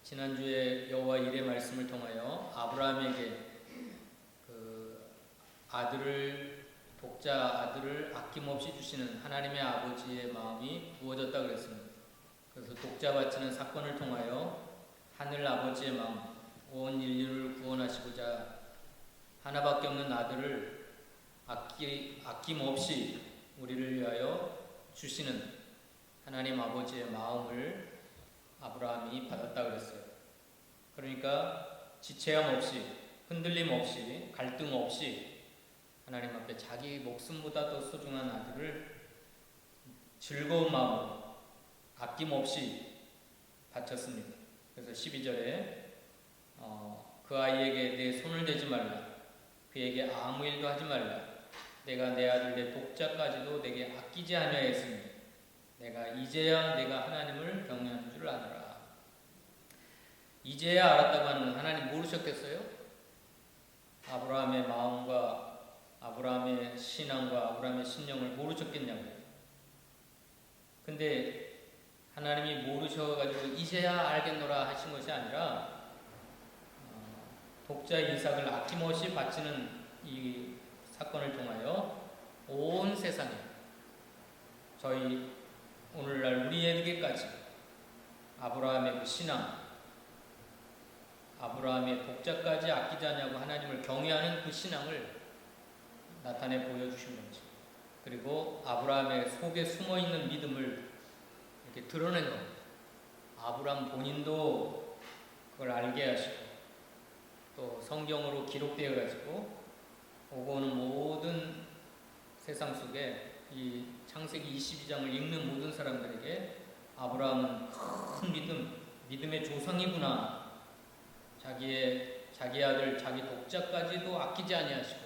지난주에 여호와 일의 말씀을 통하여 아브라함에게 독자 아들을 아낌없이 주시는 하나님의 아버지의 마음이 부어졌다 그랬습니다. 그래서 독자 바치는 사건을 통하여 하늘 아버지의 마음, 온 인류를 구원하시고자 하나밖에 없는 아들을 아낌없이 우리를 위하여 주시는 하나님 아버지의 마음을 아브라함이 받았다 그랬어요. 그러니까 지체함 없이, 흔들림 없이, 갈등 없이 하나님 앞에 자기 목숨보다 더 소중한 아들을 즐거운 마음으로 아낌없이 바쳤습니다. 그래서 12절에 그 아이에게 내 손을 대지 말라, 그에게 아무 일도 하지 말라, 내가 내 아들 내 독자까지도 내게 아끼지 아니하였으니 내가 이제야 내가 하나님을 경외하는 줄 아노라. 이제야 알았다고 하는 건 하나님 모르셨겠어요? 아브라함의 마음과 아브라함의 신앙과 아브라함의 신령을 모르셨겠냐고요. 근데 하나님이 모르셔가지고 이제야 알겠노라 하신 것이 아니라 독자 이삭을 아낌없이 바치는 이 사건을 통하여 온 세상에, 저희 오늘날 우리에게까지 아브라함의 그 신앙, 아브라함의 독자까지 아끼지 않냐고 하나님을 경외하는 그 신앙을 나타내 보여주신 겁니다. 그리고 아브라함의 속에 숨어있는 믿음을 이렇게 드러낸 겁니다. 아브라함 본인도 그걸 알게 하시고 또 성경으로 기록되어 가지고 오고 오는 모든 세상 속에 이 창세기 22장을 읽는 모든 사람들에게 아브라함은 큰 믿음의 조상이구나, 자기 아들, 자기 독자까지도 아끼지 아니하시고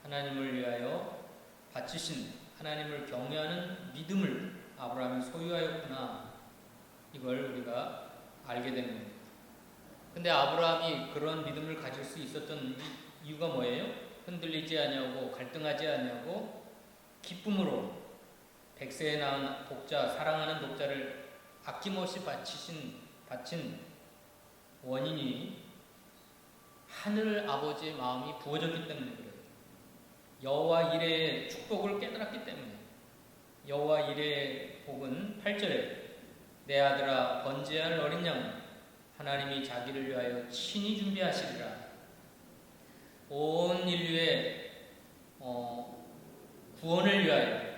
하나님을 위하여 바치신, 하나님을 경외하는 믿음을 아브라함이 소유하였구나, 이걸 우리가 알게 되는 겁니다. 근데 아브라함이 그런 믿음을 가질 수 있었던 이유가 뭐예요? 흔들리지 아니하고 갈등하지 아니하고 기쁨으로 백세에 낳은 독자, 사랑하는 독자를 아낌없이 바친 원인이 하늘 아버지의 마음이 부어졌기 때문에 그래요. 여호와 이레의 축복을 깨달았기 때문에. 여호와 이레의 복은 8절에 내 아들아 번제할 어린 양은 하나님이 자기를 위하여 친히 준비하시리라. 온 인류의 구원을 위하여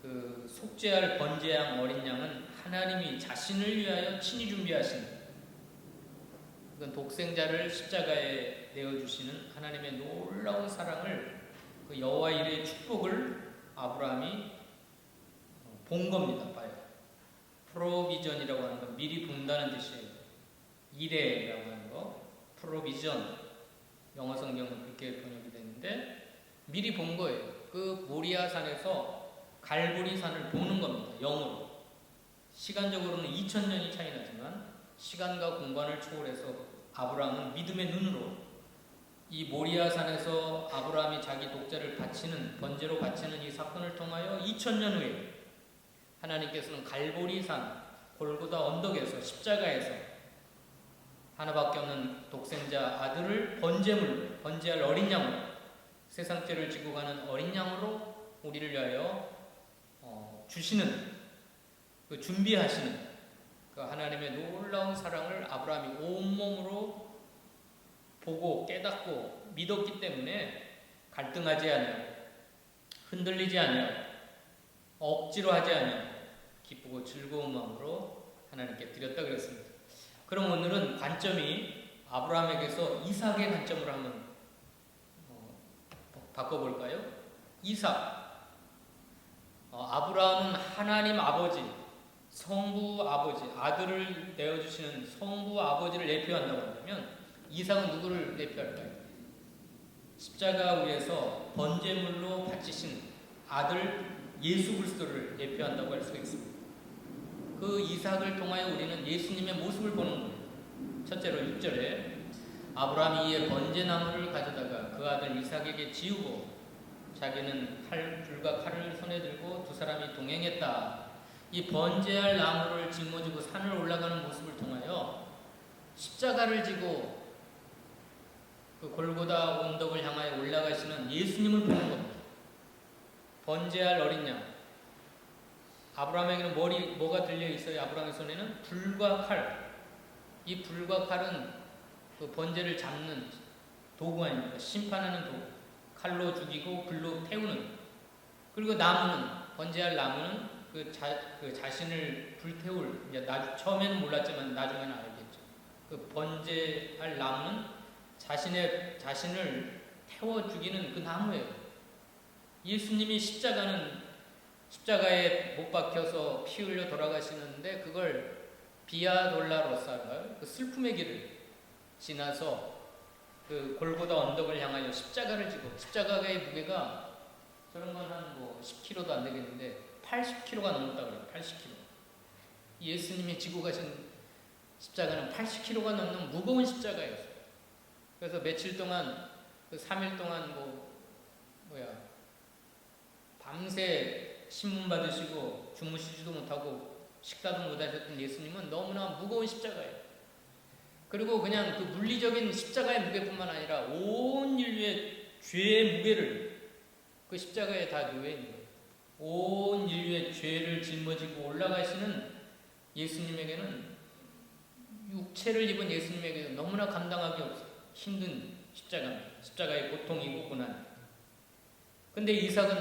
그 속죄할 번제양 어린 양은 하나님이 자신을 위하여 친히 준비하신, 그건 독생자를 십자가에 내어주시는 하나님의 놀라운 사랑을, 그 여호와 이레의 축복을 아브라함이 본 겁니다. 봐요. 프로비전이라고 하는 건 미리 본다는 뜻이에요. 이레라고 하는 거, 프로비전, 영어 성경은 그렇게 번역이 됐는데 미리 본 거예요. 그 모리아 산에서 갈보리 산을 보는 겁니다. 영으로. 시간적으로는 2000년이 차이 나지만 시간과 공간을 초월해서 아브라함은 믿음의 눈으로 이 모리아 산에서 아브라함이 자기 독자를 번제로 바치는 이 사건을 통하여 2000년 후에 하나님께서는 갈보리 산, 골고다 언덕에서, 십자가에서 하나밖에 없는 독생자 아들을 번제할 어린 양으로, 세상 죄를 지고 가는 어린 양으로 우리를 위하여 주시는, 그 준비하시는 그 하나님의 놀라운 사랑을 아브라함이 온몸으로 보고 깨닫고 믿었기 때문에 갈등하지 않아요. 흔들리지 않아요. 억지로 하지 않아요. 기쁘고 즐거운 마음으로 하나님께 드렸다 그랬습니다. 그럼 오늘은 관점이 아브라함에게서 이삭의 관점으로 한번 바꿔볼까요? 이삭. 아브라함은 하나님 아버지, 성부 아버지, 아들을 내어주시는 성부 아버지를 대표한다고 한다면 이삭은 누구를 대표할까요? 십자가 위에서 번제물로 바치신 아들 예수 그리스도를 대표한다고 할 수가 있습니다. 그 이삭을 통하여 우리는 예수님의 모습을 보는 거예요. 첫째로 6절에 아브라함이 이에 번제나무를 가져다가 그 아들 이삭에게 지우고 자기는 불과 칼을 손에 들고 두 사람이 동행했다. 이 번제할 나무를 짊어지고 산을 올라가는 모습을 통하여 십자가를 지고 그 골고다 언덕을 향하여 올라가시는 예수님을 보는 겁니다. 번제할 어린 양. 아브라함에게는 뭐가 들려 있어요? 아브라함의 손에는 불과 칼. 이 불과 칼은 그 번제를 잡는 도구 아닙니까? 심판하는 도구. 칼로 죽이고 불로 태우는. 그리고 나무는, 번제할 나무는 그 자신을 불태울, 이제 처음에는 몰랐지만 나중에는 알겠죠. 그 번제할 나무는 자신을 태워 죽이는 그 나무예요. 예수님이 십자가에 못 박혀서 피 흘려 돌아가시는데 그걸 비아 돌라로사가 그 슬픔의 길을 지나서 그 골고다 언덕을 향하여 십자가를 지고, 십자가의 무게가 저런 건 한 10kg도 안 되겠는데 80kg가 넘었다 그래요. 80kg. 예수님이 지고 가신 십자가는 80kg가 넘는 무거운 십자가였어요. 그래서 며칠 동안, 그 3일 동안 밤새 신문 받으시고 주무시지도 못하고 식사도 못하셨던 예수님은 너무나 무거운 십자가예요. 그리고 그냥 그 물리적인 십자가의 무게뿐만 아니라 온 인류의 죄의 무게를 그 십자가에 다 놓여 있는 거예요. 온 인류의 죄를 짊어지고 올라가시는 예수님에게는, 육체를 입은 예수님에게는 너무나 감당하기 힘든 십자가입니다. 십자가의 고통이고 고난. 근데 이삭은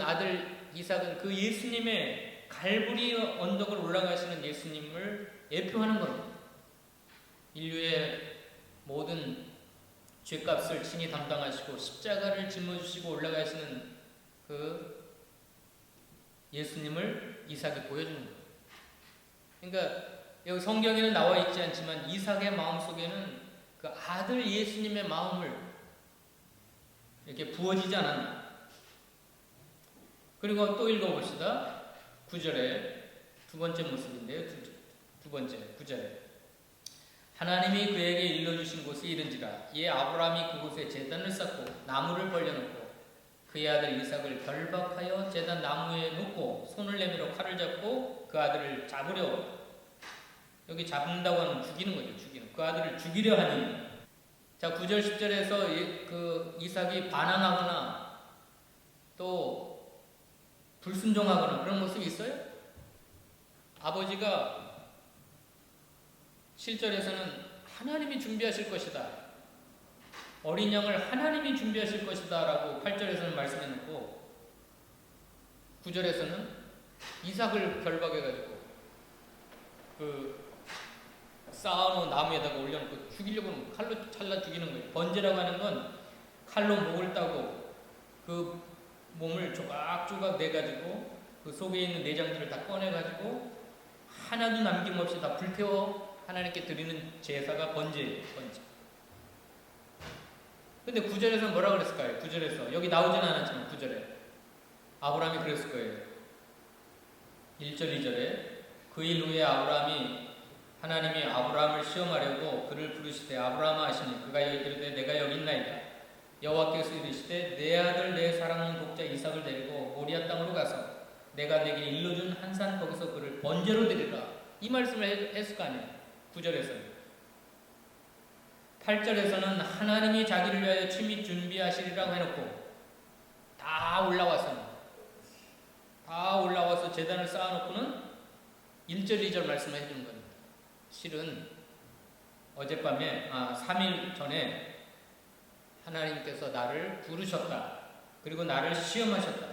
그 예수님의 갈보리 언덕을 올라가시는 예수님을 예표하는 겁니다. 인류의 모든 죄값을 친히 담당하시고 십자가를 짊어지시고 올라가시는 그 예수님을 이삭이 보여주는 거예요. 그러니까 여기 성경에는 나와 있지 않지만 이삭의 마음속에는 그 아들 예수님의 마음을 이렇게 부어지지 않았나. 그리고 또 읽어봅시다. 9절에 두 번째 모습인데요. 두 번째 9절에 하나님이 그에게 일러주신 곳이 이른지라 이에 아브라함이 그곳에 제단을 쌓고 나무를 벌려놓고 그의 아들 이삭을 결박하여 제단 나무에 놓고 손을 내밀어 칼을 잡고 그 아들을 잡으려, 여기 잡는다고 하면 죽이는 거죠. 죽이는. 그 아들을 죽이려 하니. 자, 9절 10절에서 그 이삭이 반항하거나 또 불순종하거나 그런 모습이 있어요? 아버지가 7절에서는 하나님이 준비하실 것이다, 어린 양을 하나님이 준비하실 것이다 라고 8절에서는 말씀해놓고 9절에서는 이삭을 결박해가지고 그 쌓아놓은 나무에다가 올려놓고 죽이려고 하면 칼로 잘라 죽이는 거예요. 번제라고 하는 건 칼로 목을 따고 그 몸을 조각조각 내가지고 그 속에 있는 내장들을 다 꺼내가지고 하나도 남김없이 다 불태워 하나님께 드리는 제사가 번제예요. 번제. 근데 9절에서 뭐라 그랬을까요? 9절에서 여기 나오진 않았지만 9절에 아브라함이 그랬을 거예요. 1절 2절에 그 일 후에 하나님이 아브라함을 시험하려고 그를 부르시되 아브라함아 하시니 그가 이르되 내가 여기 있나이다. 여호와께서 이르시되 내 아들 내 사랑하는 독자 이삭을 데리고 모리아 땅으로 가서 내가 내게 일러준 한 산 거기서 그를 번제로 드리라. 이 말씀을 했을 거 아니에요. 9절에서는. 8절에서는 하나님이 자기를 위하여 친히 준비하시리라고 해놓고 다 올라와서 제단을 쌓아놓고는 1절 2절 말씀을 해주는 겁니다. 실은 어젯밤에 3일 전에 하나님께서 나를 부르셨다. 그리고 나를 시험하셨다.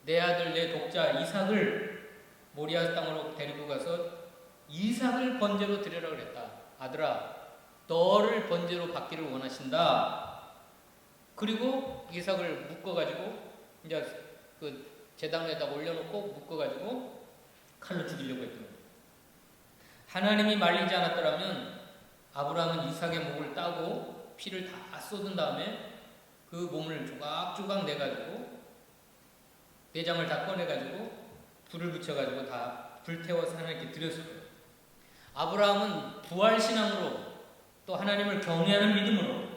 내 아들 내 독자 이삭을 모리아 땅으로 데리고 가서 이삭을 번제로 드리라 그랬다. 아들아, 너를 번제로 받기를 원하신다. 그리고 이삭을 묶어가지고 이제 그 제단에다가 올려놓고 묶어가지고 칼로 죽이려고 했던 거예요. 하나님이 말리지 않았더라면 아브라함은 이삭의 목을 따고 피를 다 쏟은 다음에 그 몸을 조각조각 내가지고 내장을 다 꺼내가지고 불을 붙여가지고 다 불태워서 하나님께 드렸을 거예요. 아브라함은 부활신앙으로 또 하나님을 경외하는 믿음으로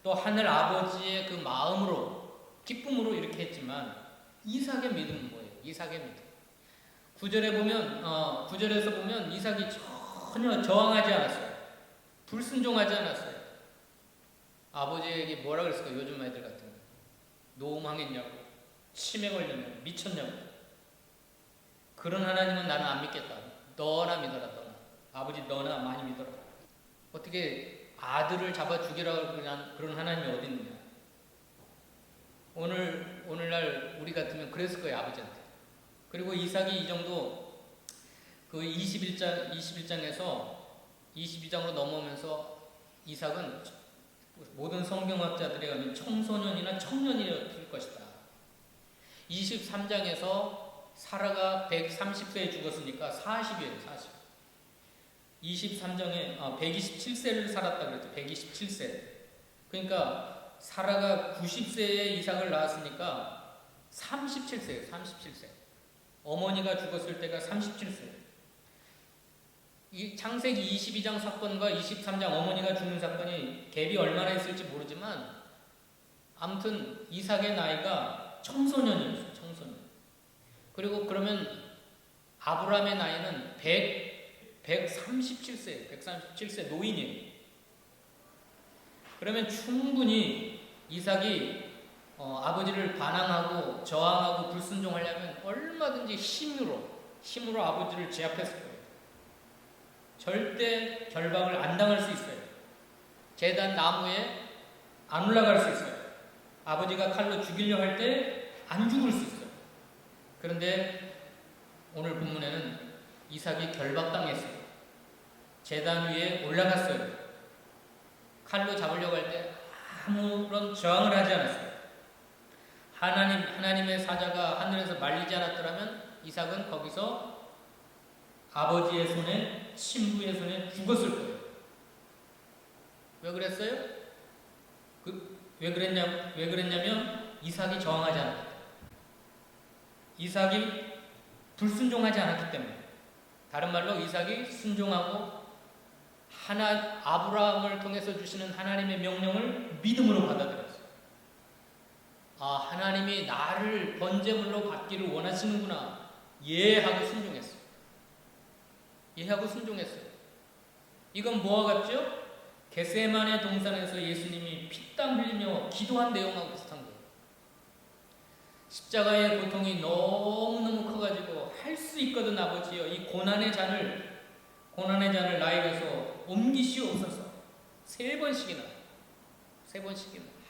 또 하늘 아버지의 그 마음으로 기쁨으로 이렇게 했지만 이삭의 믿음은 뭐예요? 이삭의 믿음. 구절에서 보면 이삭이 전혀 저항하지 않았어요. 불순종하지 않았어요. 아버지에게 뭐라 그랬을까? 요즘 아이들 같은 거. 노망했냐고, 치매 걸렸냐고, 미쳤냐고. 그런 하나님은 나는 안 믿겠다. 너나 믿어라, 너나. 아버지 너나 많이 믿어라. 어떻게 아들을 잡아 죽이라고 그런 하나님이 어디 있느냐. 오늘날 우리 같으면 그랬을 거예요, 아버지한테. 그리고 이삭이 이 정도 그 21장에서 22장으로 넘어오면서 이삭은 모든 성경학자들에 가면 청소년이나 청년이었을 것이다. 23장에서 사라가 130세에 죽었으니까 40이에요, 40. 23장에 127세를 살았다 그랬죠. 127세. 그러니까 사라가 90세에 이삭을 낳았으니까 37세예요. 37세. 어머니가 죽었을 때가 37세. 이 창세기 22장 사건과 23장 어머니가 죽는 사건이 갭이 얼마나 있을지 모르지만 아무튼 이삭의 나이가 청소년이었어요. 청소년. 그리고 그러면 아브라함의 나이는 137세예요. 137세 노인이에요. 그러면 충분히 이삭이 아버지를 반항하고 저항하고 불순종하려면 얼마든지 힘으로 아버지를 제압했을 거예요. 절대 결박을 안 당할 수 있어요. 제단 나무에 안 올라갈 수 있어요. 아버지가 칼로 죽이려 할 때 안 죽을 수 있어요. 그런데 오늘 본문에는 이삭이 결박당했어요. 제단 위에 올라갔어요. 칼로 잡으려고 할 때 아무런 저항을 하지 않았어요. 하나님의 사자가 하늘에서 말리지 않았더라면 이삭은 거기서 아버지의 손에, 친부의 손에 죽었을 거예요. 왜 그랬어요? 왜 그랬냐면 이삭이 저항하지 않았기 때문에. 이삭이 불순종하지 않았기 때문에. 다른 말로 이삭이 순종하고 아브라함을 통해서 주시는 하나님의 명령을 믿음으로 받아들였어요. 하나님이 나를 번제물로 받기를 원하시는구나. 하고 순종했어요. 하고 순종했어요. 이건 뭐와 같죠? 겟세마네 동산에서 예수님이 피땀 흘리며 기도한 내용하고 비슷한 거예요. 십자가의 고통이 너무너무 커가지고 할 수 있거든 아버지여, 이 고난의 잔을 나에게서 옮기시옵소서. 세 번씩이나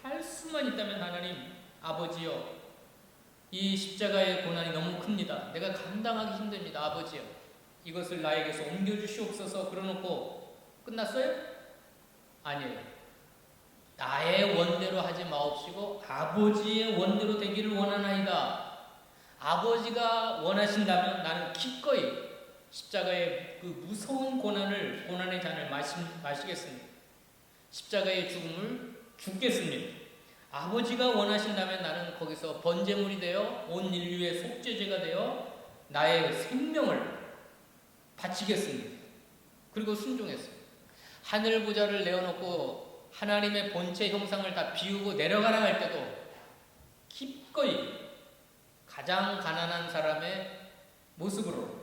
할 수만 있다면 하나님 아버지여, 이 십자가의 고난이 너무 큽니다. 내가 감당하기 힘듭니다. 아버지여, 이것을 나에게서 옮겨주시옵소서. 그러놓고 끝났어요? 아니에요. 나의 원대로 하지 마옵시고 아버지의 원대로 되기를 원하나이다. 아버지가 원하신다면 나는 기꺼이 십자가의 그 무서운 고난의 잔을 마시겠습니다. 십자가의 죽음을 죽겠습니다. 아버지가 원하신다면 나는 거기서 번제물이 되어 온 인류의 속죄제가 되어 나의 생명을 바치겠습니다. 그리고 순종했어요. 하늘 보좌를 내어놓고 하나님의 본체 형상을 다 비우고 내려가라 할 때도 기꺼이 가장 가난한 사람의 모습으로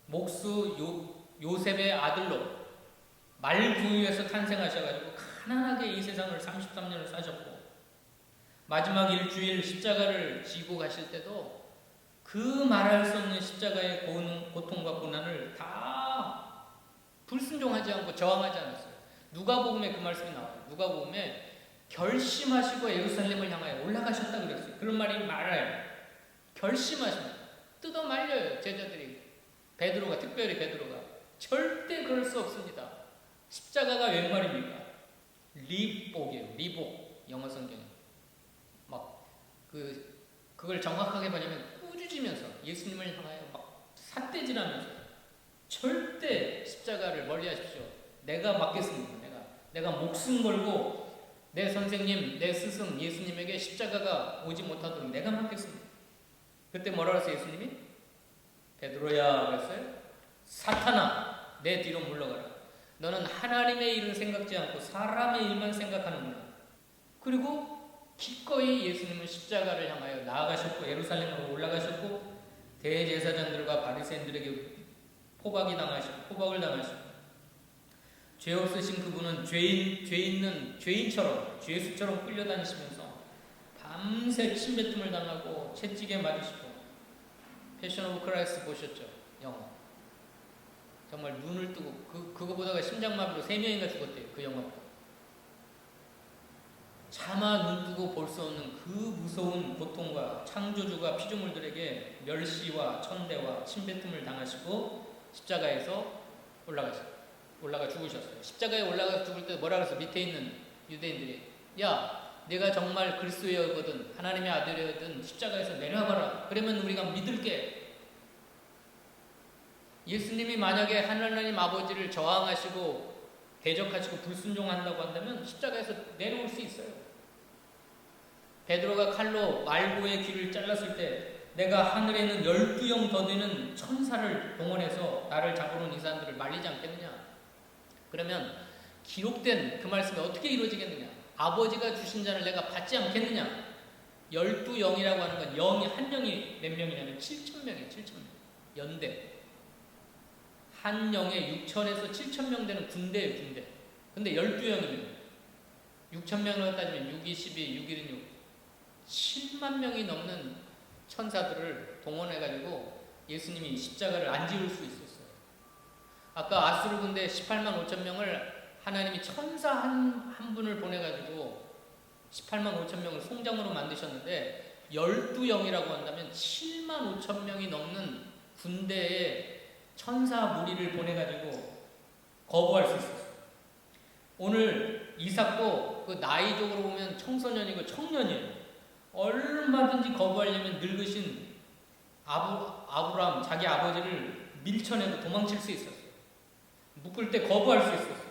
목수 요셉의 아들로 말부위에서 탄생하셔가지고 가난하게 이 세상을 33년을 사셨고 마지막 일주일 십자가를 지고 가실 때도 그 말할 수 없는 십자가의 고통과 고난을 다 불순종하지 않고 저항하지 않았어요. 누가복음에 그 말씀이 나와요. 누가복음에 결심하시고 예루살렘을 향하여 올라가셨다 그랬어요. 그런 말이 많아요. 결심하십니다. 뜯어 말려요. 제자들이. 특별히 베드로가 절대 그럴 수 없습니다. 십자가가 웬 말입니까? 리복이에요. 리복. 영어 성경에 그걸 정확하게 보냐면 꾸짖으면서 예수님을 향하여 막 삿대질하면서 절대 십자가를 멀리하십시오. 내가 맡겠습니다. 내가 목숨 걸고 내 선생님, 내 스승 예수님에게 십자가가 오지 못하도록 내가 맡겠습니다. 그때 뭐라 그랬어요? 예수님이? 베드로야 그랬어요? 사탄아 내 뒤로 물러가라. 너는 하나님의 일을 생각지 않고 사람의 일만 생각하는구나. 그리고 기꺼이 예수님은 십자가를 향하여 나아가셨고 예루살렘으로 올라가셨고 대제사장들과 바리새인들에게 포박을 당하시고 죄 없으신 그분은 죄인처럼 죄수처럼 끌려다니시면서 밤새 침뱉음을 당하고 채찍에 맞으시고. 패션 오브 크라이스트 보셨죠? 영화. 정말 눈을 뜨고 그거 보다가 심장마비로 3명인가 죽었대요. 그 영화 보고. 차마 눈 뜨고 볼 수 없는 그 무서운 고통과 창조주가 피조물들에게 멸시와 천대와 침뱉음을 당하시고 십자가에서 올라가 죽으셨어요. 십자가에 올라가 죽을 때 뭐라 그랬어? 밑에 있는 유대인들이, 야, 내가 정말 그리스도였거든, 하나님의 아들이거든, 십자가에서 내려와봐라. 그러면 우리가 믿을게. 예수님이 만약에 하나님 아버지를 저항하시고 대적하시고 불순종한다고 한다면 십자가에서 내려올 수 있어요. 베드로가 칼로 말고의 귀를 잘랐을 때 내가 하늘에 있는 12영 더 되는 천사를 동원해서 나를 잡으러 온 이 사람들을 말리지 않겠느냐. 그러면 기록된 그 말씀이 어떻게 이루어지겠느냐. 아버지가 주신 자를 내가 받지 않겠느냐. 12영이라고 하는 건 한 영이 몇 명이냐면 7,000명이에요. 7,000명. 연대. 한 영에 6,000에서 7,000명 되는 군대예요. 군대. 근데 12영이면 6,000명으로 따지면 6, 2, 12, 6, 1은 6. 7만 명이 넘는 천사들을 동원해가지고 예수님이 십자가를 안 지을 수 있었어요. 아까 아수르 군대 18만 5천 명을 하나님이 천사 한 분을 보내가지고 18만 5천 명을 송장으로 만드셨는데 12영이라고 한다면 7만 5천 명이 넘는 군대에 천사 무리를 보내가지고 거부할 수 있었어요. 오늘 이삭도 그 나이적으로 보면 청소년이고 청년이에요. 얼마든지 거부하려면 늙으신 아브라함 자기 아버지를 밀쳐내고 도망칠 수 있었어요. 묶을 때 거부할 수 있었어요.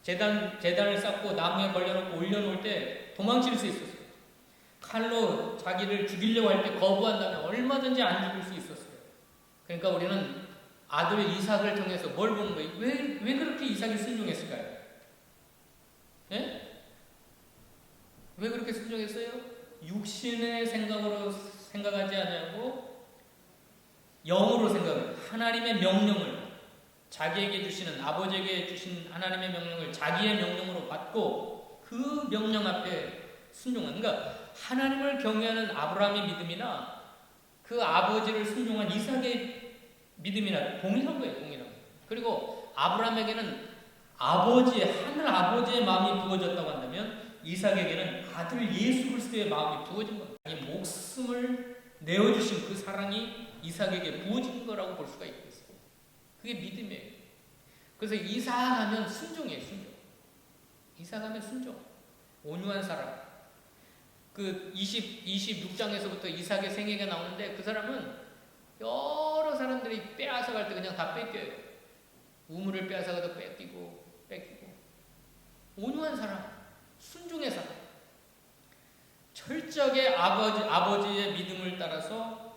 제단을 쌓고 나무에 걸려놓고 올려놓을 때 도망칠 수 있었어요. 칼로 자기를 죽이려고 할 때 거부한다면 얼마든지 안 죽을 수 있었어요. 그러니까 우리는 아들 이삭을 통해서 뭘 보는 거예요? 왜 그렇게 이삭이 순종했을까요? 예? 왜 그렇게 순종했어요? 육신의 생각으로 생각하지 않냐고 영으로 생각해요. 하나님의 명령을, 자기에게 주시는, 아버지에게 주신 하나님의 명령을 자기의 명령으로 받고 그 명령 앞에 순종하는. 그러니까 하나님을 경외하는 아브라함의 믿음이나 그 아버지를 순종한 이삭의 믿음이나 동일한 거예요. 동일한 거예요. 그리고 아브라함에게는 하늘 아버지의 마음이 부어졌다고 한다면 이삭에게는 아들 예수 그리스도의 마음이 부어진 겁니다. 자기 목숨을 내어주신 그 사랑이 이삭에게 부어진 거라고 볼 수가 있겠어요. 그게 믿음이에요. 그래서 이삭하면 순종이에요. 순종. 이삭하면 순종. 온유한 사람. 그 26장에서부터 이삭의 생애가 나오는데 그 사람은 여러 사람들이 빼앗아갈 때 그냥 다 뺏겨요. 우물을 빼앗아가도 뺏기고. 온유한 사람. 순종의 사람. 철저하게 아버지의 믿음을 따라서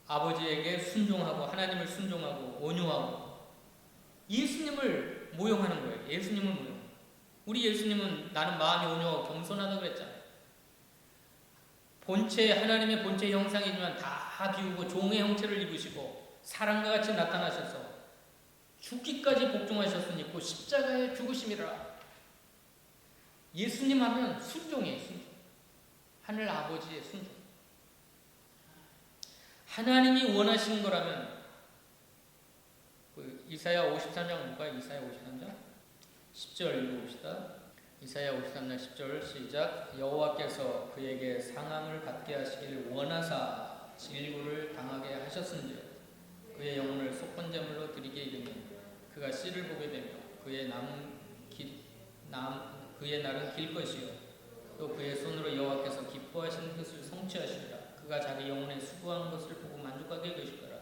아버지에게 순종하고 하나님을 순종하고 온유하고 예수님을 모형하는 거예요. 예수님을 모형. 우리 예수님은 나는 마음이 온유하고 겸손하다고 그랬잖아요. 하나님의 본체 형상이지만 다 비우고 종의 형체를 입으시고 사람과 같이 나타나셔서 죽기까지 복종하셨으니 그 십자가의 죽으심이라. 예수님 하면 순종이에요. 순종. 하늘 아버지의 순종. 하나님이 원하시는 거라면 이사야 53장 볼까요? 이사야 53장 10절 읽어봅시다. 이사야 53장 10절 시작. 여호와께서 그에게 상함을 받게 하시기를 원하사 질구를 당하게 하셨은즉 그의 영혼을 속건제물로 드리게 이르니 그가 씨를 보게 되며 그의 날은 길 것이요 또 그의 손으로 여호와께서 기뻐하시는 뜻을 성취하시리라. 그가 자기 영혼의 수고한 것을 보고 만족하게 할 것이더라.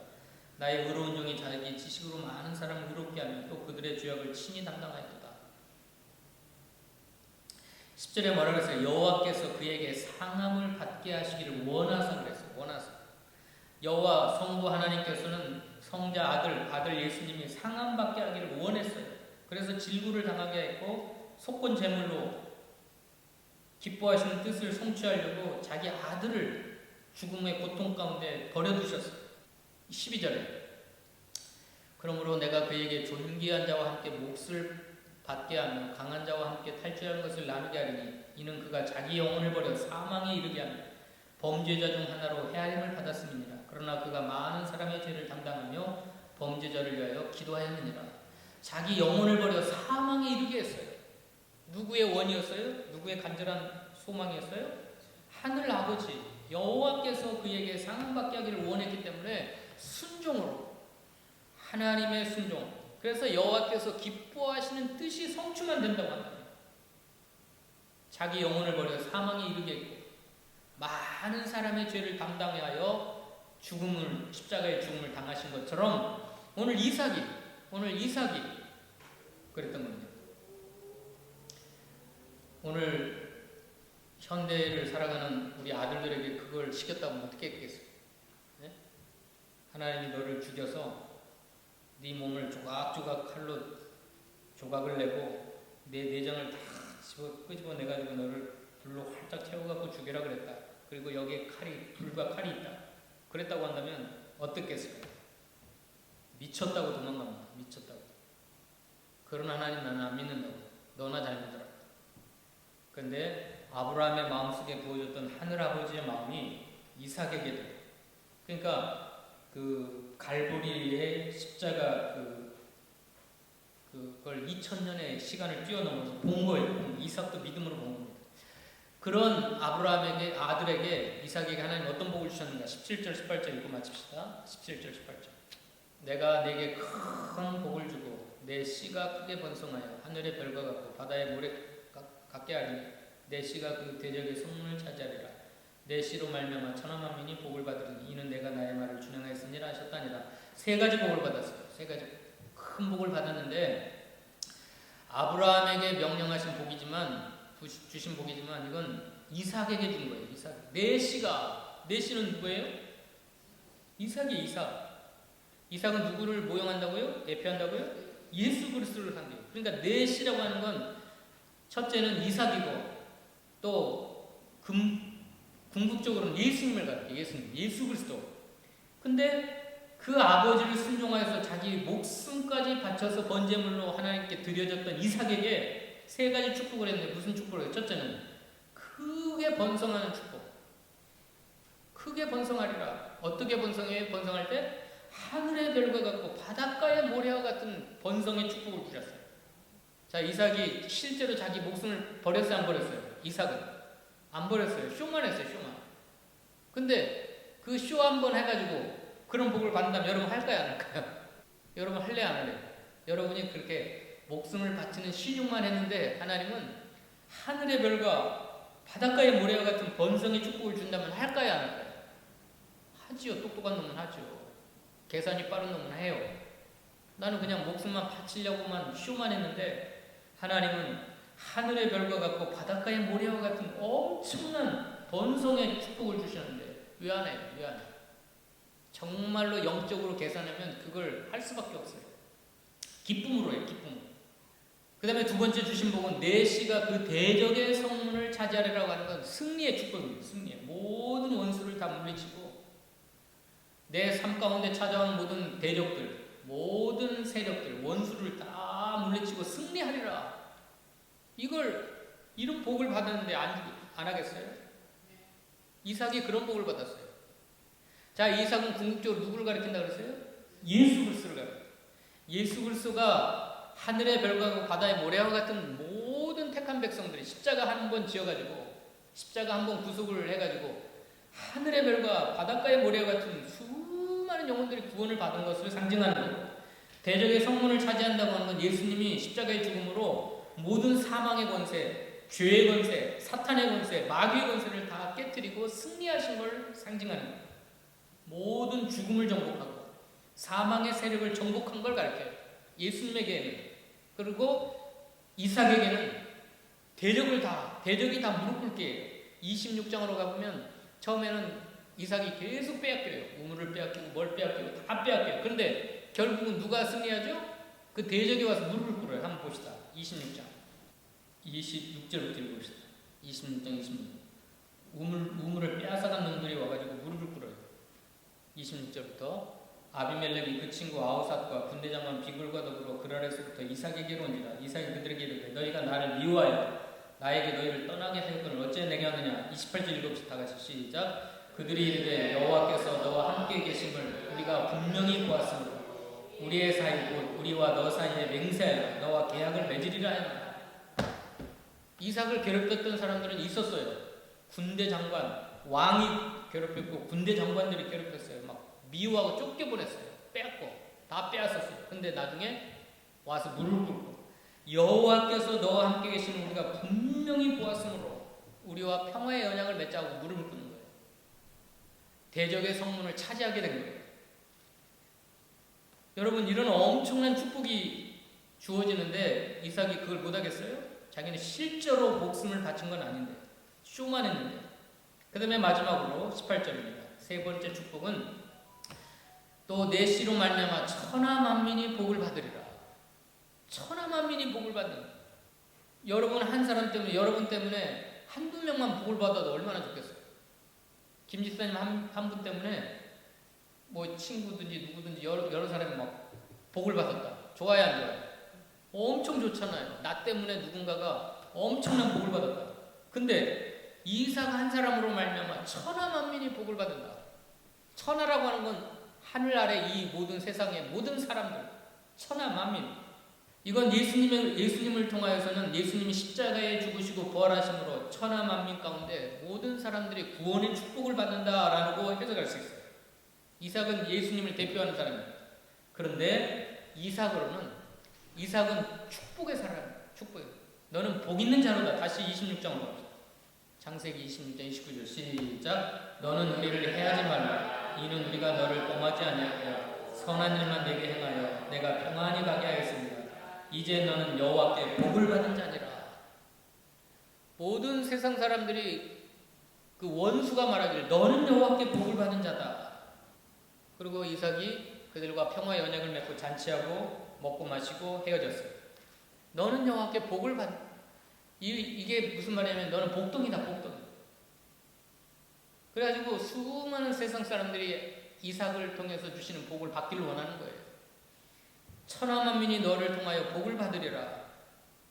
나의 의로운 종이 자기 지식으로 많은 사람을 의롭게 하며 또 그들의 죄악을 친히 담당하였도다. 10절에 뭐라 그랬어요? 여호와께서 그에게 상함을 받게 하시기를 원하사 그랬어요. 원하사. 여호와 성부 하나님께서는 성자 아들 예수님이 상함 받게 하기를 원했어요. 그래서 질구를 당하게 했고 속건 제물로 기뻐하시는 뜻을 성취하려고 자기 아들을 죽음의 고통 가운데 버려두셨어요. 12절에 그러므로 내가 그에게 존귀한 자와 함께 몫을 받게 하며 강한 자와 함께 탈취하는 것을 나누게 하리니 이는 그가 자기 영혼을 버려 사망에 이르게 하며 범죄자 중 하나로 헤아림을 받았음이니라. 그러나 그가 많은 사람의 죄를 담당하며 범죄자를 위하여 기도하였느니라. 자기 영혼을 버려 사망에 이르게 했어요. 누구의 원이었어요? 누구의 간절한 소망이었어요? 하늘 아버지 여호와께서 그에게 상응받게 하기를 원했기 때문에 순종으로, 하나님의 순종. 그래서 여호와께서 기뻐하시는 뜻이 성취만 된다고 한다. 자기 영혼을 버려 사망에 이르게 했고 많은 사람의 죄를 담당하여 십자가의 죽음을 당하신 것처럼 오늘 이삭이 그랬던 겁니다. 오늘 현대를 살아가는 우리 아들들에게 그걸 시켰다면 어떻게 했겠어요? 네? 하나님이 너를 죽여서 네 몸을 조각조각 칼로 조각을 내고 내 내장을 다 끄집어내가지고 너를 불로 활짝 채워갖고 죽여라 그랬다. 그리고 여기에 불과 칼이 있다. 그랬다고 한다면 어떻겠어요? 미쳤다고 도망갑니다. 미쳤다고. 그런 하나님 나는 안 믿는다고. 너나 잘 믿어라. 그런데 아브라함의 마음속에 부어졌던 하늘아버지의 마음이 이삭에게도, 그러니까 그 갈보리의 십자가 그걸 2000년의 시간을 뛰어넘어서 본 거예요. 이삭도 믿음으로 본 겁니다. 그런 아브라함에게, 아들에게, 이삭에게 하나님 어떤 복을 주셨는가? 17절 18절 읽고 마칩시다. 17절 18절. 내가 내게 큰 복을 주고 내 씨가 크게 번성하여 하늘의 별과 같고 바다의 모래 같게 하리니 내 씨가 그 대적의 성문을 차지하리라. 내 씨로 말미암아 천하 만민이 복을 받으리니 이는 내가 나의 말을 준행하였으니라 하셨다니라. 세 가지 복을 받았어요. 세 가지 큰 복을 받았는데 아브라함에게 명령하신 복이지만, 주신 복이지만 이건 이삭에게 준 거예요. 이삭. 내 씨는 누구예요? 이삭이 이삭. 이삭은 누구를 모형한다고요? 대표한다고요? 예수 그리스도를 한대요. 그러니까 내 씨라고 하는 건 첫째는 이삭이고 또 궁극적으로는 예수님을 가리켜요. 예수 그리스도. 근데 그 아버지를 순종하여서 자기 목숨까지 바쳐서 번제물로 하나님께 드려졌던 이삭에게 세 가지 축복을 했는데 무슨 축복을 해요? 첫째는 크게 번성하는 축복. 크게 번성하리라. 어떻게 번성해요? 번성할 때 하늘의 별과 같고 바닷가의 모래와 같은 번성의 축복을 주셨어요. 자, 이삭이 실제로 자기 목숨을 버렸어요? 안 버렸어요? 이삭은 안 버렸어요. 쇼만 했어요. 쇼만. 근데 그 쇼 한 번 해가지고 그런 복을 받는다면 여러분 할까요? 안 할까요? 여러분 할래요? 안 할래요? 여러분이 그렇게 목숨을 바치는 신용만 했는데 하나님은 하늘의 별과 바닷가의 모래와 같은 번성의 축복을 준다면 할까요? 안 할까요? 하지요. 똑똑한 놈은 하죠. 계산이 빠른 놈은 해요. 나는 그냥 목숨만 바치려고만 쇼만 했는데 하나님은 하늘의 별과 같고 바닷가의 모래와 같은 엄청난 번성의 축복을 주셨는데 왜 안 해요? 왜 안 해요? 정말로 영적으로 계산하면 그걸 할 수밖에 없어요. 기쁨으로 해요. 기쁨으로. 그 다음에 두 번째 주신 복은 내 씨가 그 대적의 성문을 차지하리라고 하는 건 승리의 축복입니다. 승리의 모든 원수를 다 물리치고 내 삶 가운데 찾아온 모든 대적들, 모든 세력들, 원수를 다 물리치고 승리하리라. 이런 복을 받았는데 안 하겠어요? 이삭이 그런 복을 받았어요. 자, 이삭은 궁극적으로 누구를 가리킨다 그랬어요? 예수 그리스도를 가리켜요. 예수 그리스도가 하늘의 별과 바다의 모래와 같은 모든 택한 백성들이 십자가 한 번 지어가지고, 십자가 한 번 구속을 해가지고 하늘의 별과 바닷가의 모래와 같은 수많은 영혼들이 구원을 받은 것을 상징하는 거예요. 대적의 성문을 차지한다고 하는 건 예수님이 십자가의 죽음으로 모든 사망의 권세, 죄의 권세, 사탄의 권세, 마귀의 권세를 다 깨뜨리고 승리하신 걸 상징하는 거예요. 모든 죽음을 정복하고 사망의 세력을 정복한 걸 가르쳐요. 예수님에게는. 그리고 이삭에게는 대적이 다 무릎 꿇게 26장으로 가보면 처음에는 이삭이 계속 빼앗겨요. 우물을 빼앗기고 뭘 빼앗기고 다 빼앗겨요. 그런데 결국은 누가 승리하죠? 그 대적이 와서 무릎을 꿇어요. 한번 봅시다. 26장 26절부터 읽어봅시다. 26장 26절 우물을 빼앗아간 놈들이 와가지고 무릎을 꿇어요. 26절부터 아비멜렉이 그 친구 아우삿과 군대 장관 비굴과 더불어 그랄에서부터 이삭에게로 온지라. 이삭이 그들에게 이르되 너희가 나를 미워하여 나에게 너희를 떠나게 하였거늘 어찌 내게 하느냐. 28절 읽읍시다. 다같이 시작. 그들이 이르되 여호와께서 너와 함께 계심을 우리가 분명히 보았으므로 우리의 사이 곧 우리와 너 사이에 맹세하여 너와 계약을 맺으리라 하였노라. 이삭을 괴롭혔던 사람들은 있었어요. 군대 장관, 왕이 괴롭혔고 군대 장관들이 괴롭혔어요. 막 미워하고 쫓겨보냈어요. 빼앗고 다 빼앗았어요. 근데 나중에 와서 무릎 꿇고 여호와께서 너와 함께 계시는 우리가 분명히 보았으므로 우리와 평화의 언약을 맺자고 무릎을 꿇는 거예요. 대적의 성문을 차지하게 된 거예요. 여러분, 이런 엄청난 축복이 주어지는데 이삭이 그걸 못하겠어요? 자기는 실제로 목숨을 바친 건 아닌데 쇼만 했는데. 그 다음에 마지막으로 18절입니다. 세 번째 축복은 또 내 씨로 말미암아 천하 만민이 복을 받으리라. 천하 만민이 복을 받는. 여러분 한 사람 때문에, 여러분 때문에 한두 명만 복을 받아도 얼마나 좋겠어요. 김 집사님 한 분 때문에 뭐 친구든지 누구든지 여러 사람이 막 복을 받았다. 좋아요, 안 좋아요? 엄청 좋잖아요. 나 때문에 누군가가 엄청난 복을 받았다. 근데 이삭 한 사람으로 말미암아 천하 만민이 복을 받는다. 천하라고 하는 건 하늘 아래 이 모든 세상의 모든 사람들, 천하 만민. 이건 예수님을 통하여서는 예수님이 십자가에 죽으시고 부활하심으로 천하 만민 가운데 모든 사람들이 구원의 축복을 받는다라고 해석할 수 있어요. 이삭은 예수님을 대표하는 사람입니다. 그런데 이삭은 축복의 사람이에요. 축복의. 너는 복 있는 자로다. 다시 26장으로 갑시다. 창세기 26장 29절 시작. 너는 우리를 해하지 말라. 이는 우리가 너를 범하지 아니하여 선한 일만 내게 행하여 내가 평안히 가게 하였습니다. 이제 너는 여호와께 복을 받은 자니라. 모든 세상 사람들이 그 원수가 말하기를 너는 여호와께 복을 받은 자다. 그리고 이삭이 그들과 평화의 언약을 맺고 잔치하고 먹고 마시고 헤어졌어요. 너는 여호와께 복을 받. 이게 무슨 말이냐면 너는 복덩이다, 복덩이. 그래가지고 수많은 세상 사람들이 이삭을 통해서 주시는 복을 받기를 원하는 거예요. 천하 만민이 너를 통하여 복을 받으리라.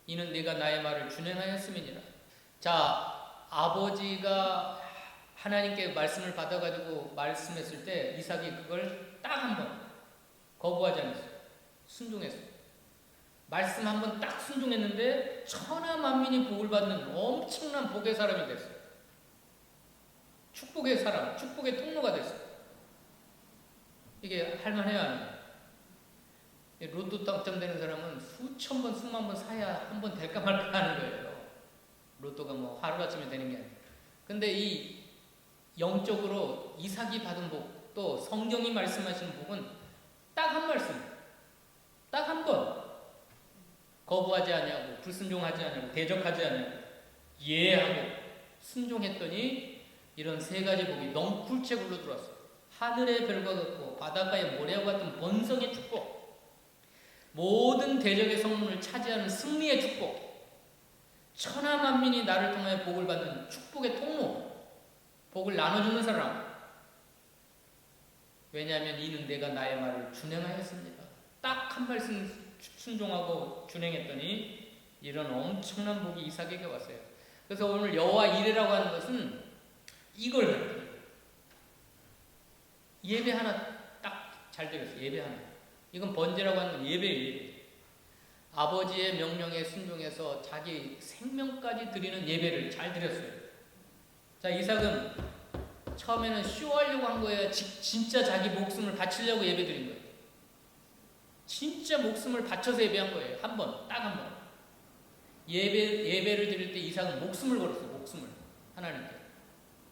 이는 네가 나의 말을 준행하였음이니라. 자, 아버지가 하나님께 말씀을 받아가지고 말씀했을 때 이삭이 그걸 딱 한 번 거부하지 않았어요. 순종했어요. 말씀 한 번 딱 순종했는데 천하 만민이 복을 받는 엄청난 복의 사람이 됐어요. 축복의 사람, 축복의 통로가 됐어요. 이게 할만해요, 안 해요? 로또 당첨되는 사람은 수천 번, 수만 번 사야 한 번 될까 말까 하는 거예요. 로또가 뭐 하루아침에 되는 게 아니에요. 근데 이 영적으로 이삭이 받은 복, 또 성경이 말씀하시는 복은 딱 한 말씀, 딱 한 번 거부하지 아니하고 불순종하지 아니하고 대적하지 아니하고 예하고 순종했더니 이런 세 가지 복이 넝쿨채굴로 들어왔어요. 하늘의 별과 같고 바닷가의 모래와 같은 번성의 축복, 모든 대적의 성문을 차지하는 승리의 축복, 천하 만민이 나를 통하여 복을 받는 축복의 통로, 복을 나눠주는 사람. 왜냐하면 이는 내가 나의 말을 준행하였습니다. 딱 한 말씀 순종하고 준행했더니 이런 엄청난 복이 이삭에게 왔어요. 그래서 오늘 여호와 이레라고 하는 것은 이걸 말해요. 예배 하나 딱 잘 드렸어요. 예배 하나. 이건 번제라고 하는 건 예배예요. 아버지의 명령에 순종해서 자기 생명까지 드리는 예배를 잘 드렸어요. 자, 이삭은 처음에는 쇼하려고 한 거예요. 진짜 자기 목숨을 바치려고 예배 드린 거예요. 진짜 목숨을 바쳐서 예배한 거예요. 한 번, 딱 한 번. 예배를 드릴 때 이삭은 목숨을 걸었어요. 목숨을. 하나님께.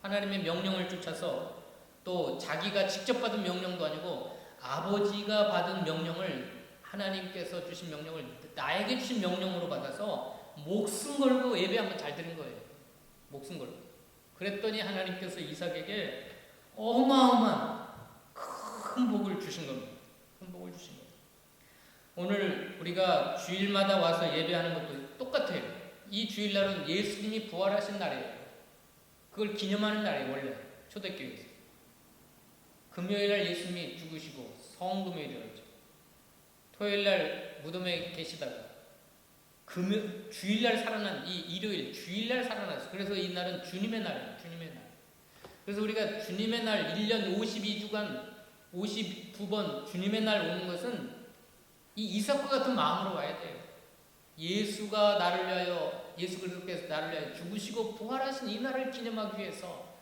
하나님의 명령을 쫓아서 또 자기가 직접 받은 명령도 아니고 아버지가 받은 명령을, 하나님께서 주신 명령을 나에게 주신 명령으로 받아서 목숨 걸고 예배 한번 잘 드린 거예요. 목숨 걸고. 그랬더니 하나님께서 이삭에게 어마어마한 큰 복을 주신 겁니다. 큰 복을 주신 겁니다. 오늘 우리가 주일마다 와서 예배하는 것도 똑같아요. 이 주일날은 예수님이 부활하신 날이에요. 그걸 기념하는 날이에요. 원래 초대교회에서. 금요일날 예수님이 죽으시고 성금요일이 되었죠. 토요일날 무덤에 계시다가 주일날 살아난 이 일요일 주일날 살아났어요. 그래서 이 날은 주님의 날이에요. 주님의 날. 그래서 우리가 주님의 날 1년 52주간 59번 주님의 날 오는 것은 이 이삭과 같은 마음으로 와야 돼요. 예수가 나를 위하여, 예수 그리스도께서 나를 위하여 죽으시고 부활하신 이 날을 기념하기 위해서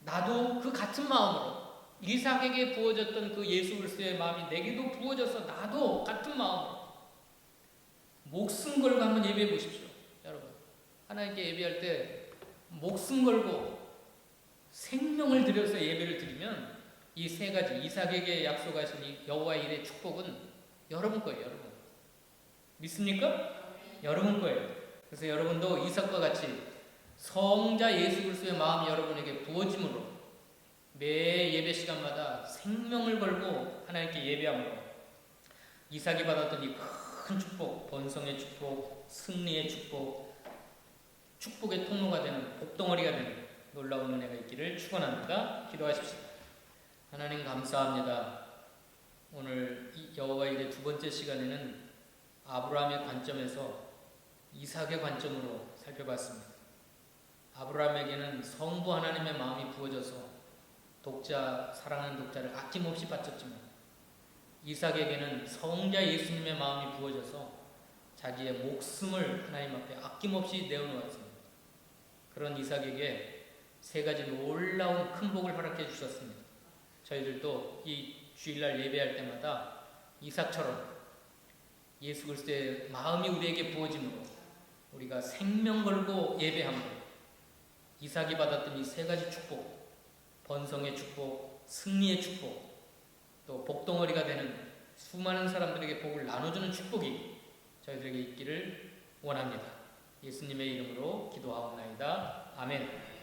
나도 그 같은 마음으로 이삭에게 부어졌던 그 예수 그리스도의 마음이 내게도 부어져서 나도 같은 마음으로 목숨 걸고 한번 예배해 보십시오. 여러분, 하나님께 예배할 때 목숨 걸고 생명을 들여서 예배를 드리면 이 세 가지 이삭에게 약속하신 이 여호와의 일의 축복은 여러분 거예요. 여러분 믿습니까? 여러분 거예요. 그래서 여러분도 이삭과 같이 성자 예수 그리스도의 마음이 여러분에게 부어짐으로 매 예배 시간마다 생명을 걸고 하나님께 예배함으로 이삭이 받았던 이 큰 축복, 번성의 축복, 승리의 축복, 축복의 통로가 되는 복덩어리가 되는 놀라운 은혜가 있기를 축원합니다. 기도하십시오. 하나님 감사합니다. 오늘 여호와의 일의 두 번째 시간에는 아브라함의 관점에서 이삭의 관점으로 살펴봤습니다. 아브라함에게는 성부 하나님의 마음이 부어져서 사랑하는 독자를 아낌없이 바쳤지만 이삭에게는 성자 예수님의 마음이 부어져서 자기의 목숨을 하나님 앞에 아낌없이 내어놓았습니다. 그런 이삭에게 세 가지 놀라운 큰 복을 허락해 주셨습니다. 저희들도 이 주일날 예배할 때마다 이삭처럼 예수 그리스도의 마음이 우리에게 부어짐으로 우리가 생명 걸고 예배함으로 이삭이 받았던 이 세 가지 축복, 번성의 축복, 승리의 축복, 또 복덩어리가 되는 수많은 사람들에게 복을 나눠주는 축복이 저희들에게 있기를 원합니다. 예수님의 이름으로 기도하옵나이다. 아멘.